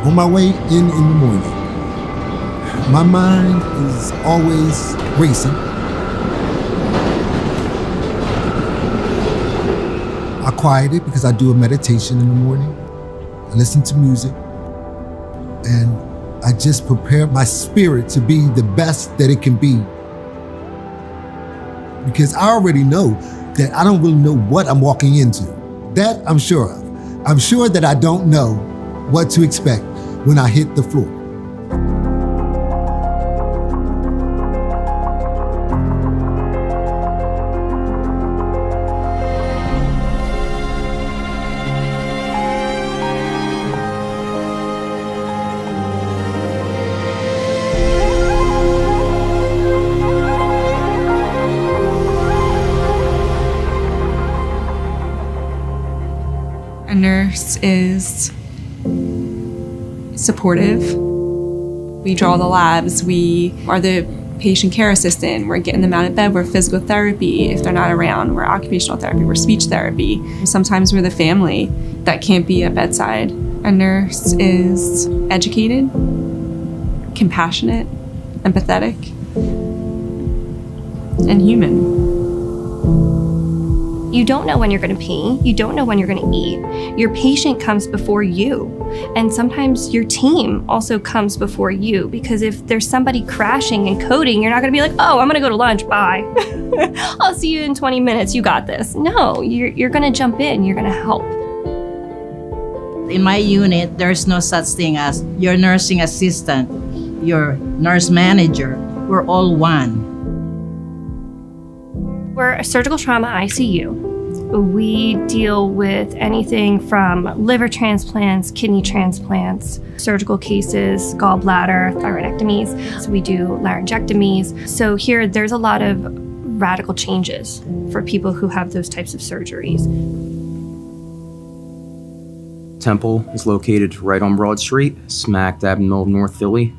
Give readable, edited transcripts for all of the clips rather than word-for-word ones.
On my way in the morning, my mind is always racing. I quiet it because I do a meditation in the morning. I listen to music, and I just prepare my spirit to be the best that it can be. Because I already know that I don't really know what I'm walking into. That I'm sure of. I'm sure that I don't know what to expect when I hit the floor. A nurse is supportive. We draw the labs. We are the patient care assistant. We're getting them out of bed. We're physical therapy if they're not around. We're occupational therapy. We're speech therapy. Sometimes we're the family that can't be at bedside. A nurse is educated, compassionate, empathetic, and human. You don't know when you're going to pee. You don't know when you're going to eat. Your patient comes before you. And sometimes your team also comes before you, because if there's somebody crashing and coding, you're not going to be like, oh, I'm going to go to lunch. Bye. I'll see you in 20 minutes. You got this. No, you're going to jump in. You're going to help. In my unit, there's no such thing as your nursing assistant, your nurse manager. We're all one. We're a surgical trauma ICU. We deal with anything from liver transplants, kidney transplants, surgical cases, gallbladder, thyroidectomies. So we do laryngectomies. So here, there's a lot of radical changes for people who have those types of surgeries. Temple is located right on Broad Street, smack dab in the middle of North Philly.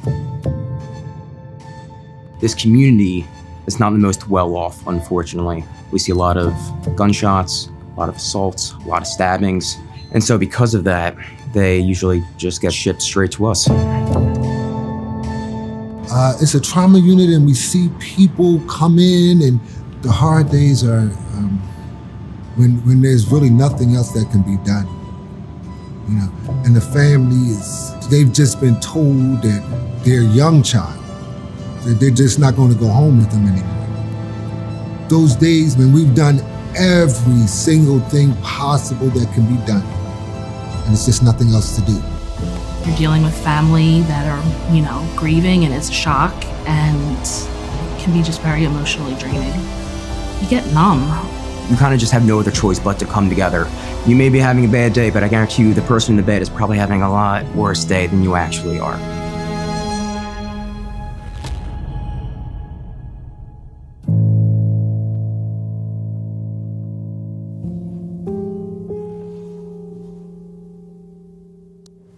This community is not the most well off, unfortunately. We see a lot of gunshots, a lot of assaults, a lot of stabbings. And so because of that, they usually just get shipped straight to us. It's a trauma unit, and we see people come in, and the hard days are when there's really nothing else that can be done. You know, and the family they've just been told that their young child, that they're just not going to go home with them anymore. Those days when we've done every single thing possible that can be done, and it's just nothing else to do. You're dealing with family that are, grieving, and it's a shock, and it can be just very emotionally draining. You get numb. You kind of just have no other choice but to come together. You may be having a bad day, but I guarantee you the person in the bed is probably having a lot worse day than you actually are.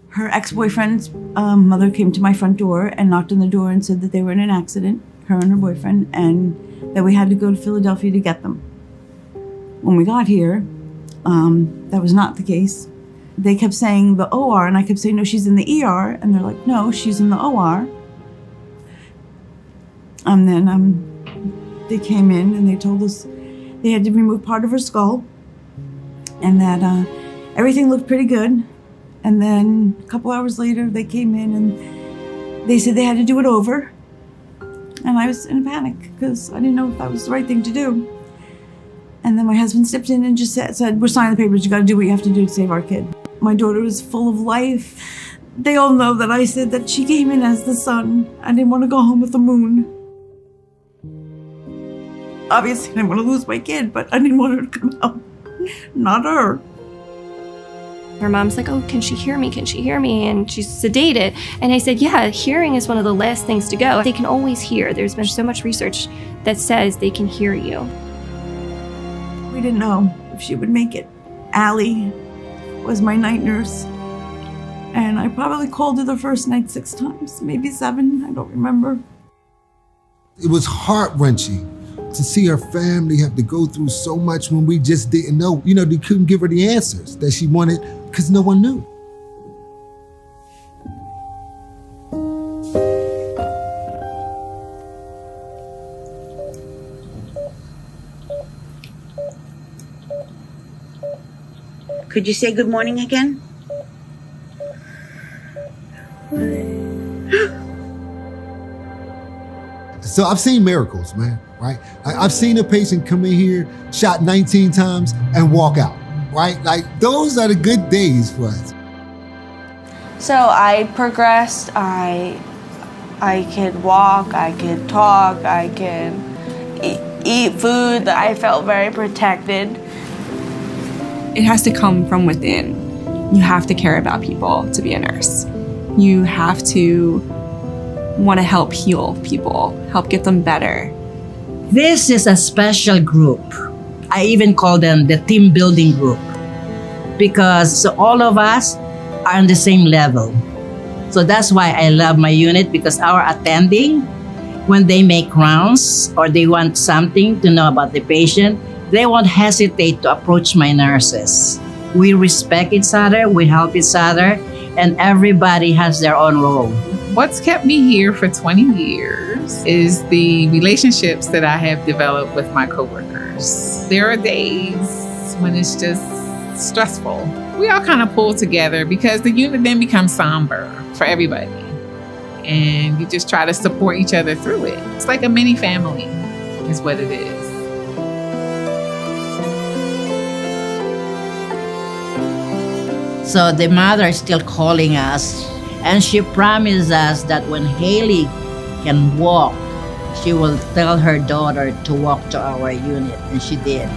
Her ex-boyfriend's mother came to my front door and knocked on the door and said that they were in an accident, her and her boyfriend, and that we had to go to Philadelphia to get them. When we got here, that was not the case. They kept saying the OR, and I kept saying, no, she's in the ER. And they're like, no, she's in the OR. And then they came in and they told us they had to remove part of her skull, and that everything looked pretty good. And then a couple hours later, they came in and they said they had to do it over. And I was in a panic because I didn't know if that was the right thing to do. And then my husband stepped in and just said, we're signing the papers. You got to do what you have to do to save our kid. My daughter was full of life. They all know that I said that she came in as the sun. I didn't want to go home with the moon. Obviously, I didn't want to lose my kid, but I didn't want her to come out. Not her. Her mom's like, oh, can she hear me? Can she hear me? And she's sedated. And I said, yeah, hearing is one of the last things to go. They can always hear. There's been so much research that says they can hear you. We didn't know if she would make it. Allie was my night nurse. And I probably called her the first night 6 times, maybe 7, I don't remember. It was heart-wrenching to see her family have to go through so much when we just didn't know. They couldn't give her the answers that she wanted because no one knew. Could you say good morning again? So I've seen miracles, man, right? I've seen a patient come in here, shot 19 times and walk out, right? Like those are the good days for us. So I progressed. I could walk, I could talk, I could eat food. I felt very protected. It has to come from within. You have to care about people to be a nurse. You have to want to help heal people, help get them better. This is a special group. I even call them the team building group because all of us are on the same level. So that's why I love my unit, because our attending, when they make rounds or they want something to know about the patient, they won't hesitate to approach my nurses. We respect each other, we help each other, and everybody has their own role. What's kept me here for 20 years is the relationships that I have developed with my coworkers. There are days when it's just stressful. We all kind of pull together because the unit then becomes somber for everybody. And you just try to support each other through it. It's like a mini family is what it is. So the mother is still calling us, and she promised us that when Haley can walk, she will tell her daughter to walk to our unit, and she did.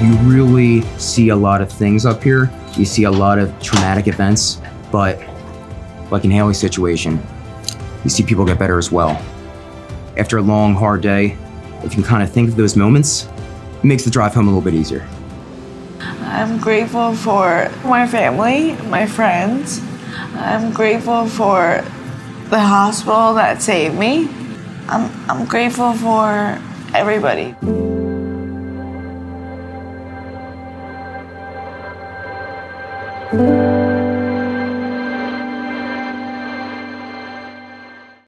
You really see a lot of things up here. You see a lot of traumatic events, but like in Haley's situation, you see people get better as well. After a long, hard day, if you can kind of think of those moments, it makes the drive home a little bit easier. I'm grateful for my family, my friends. I'm grateful for the hospital that saved me. I'm grateful for everybody.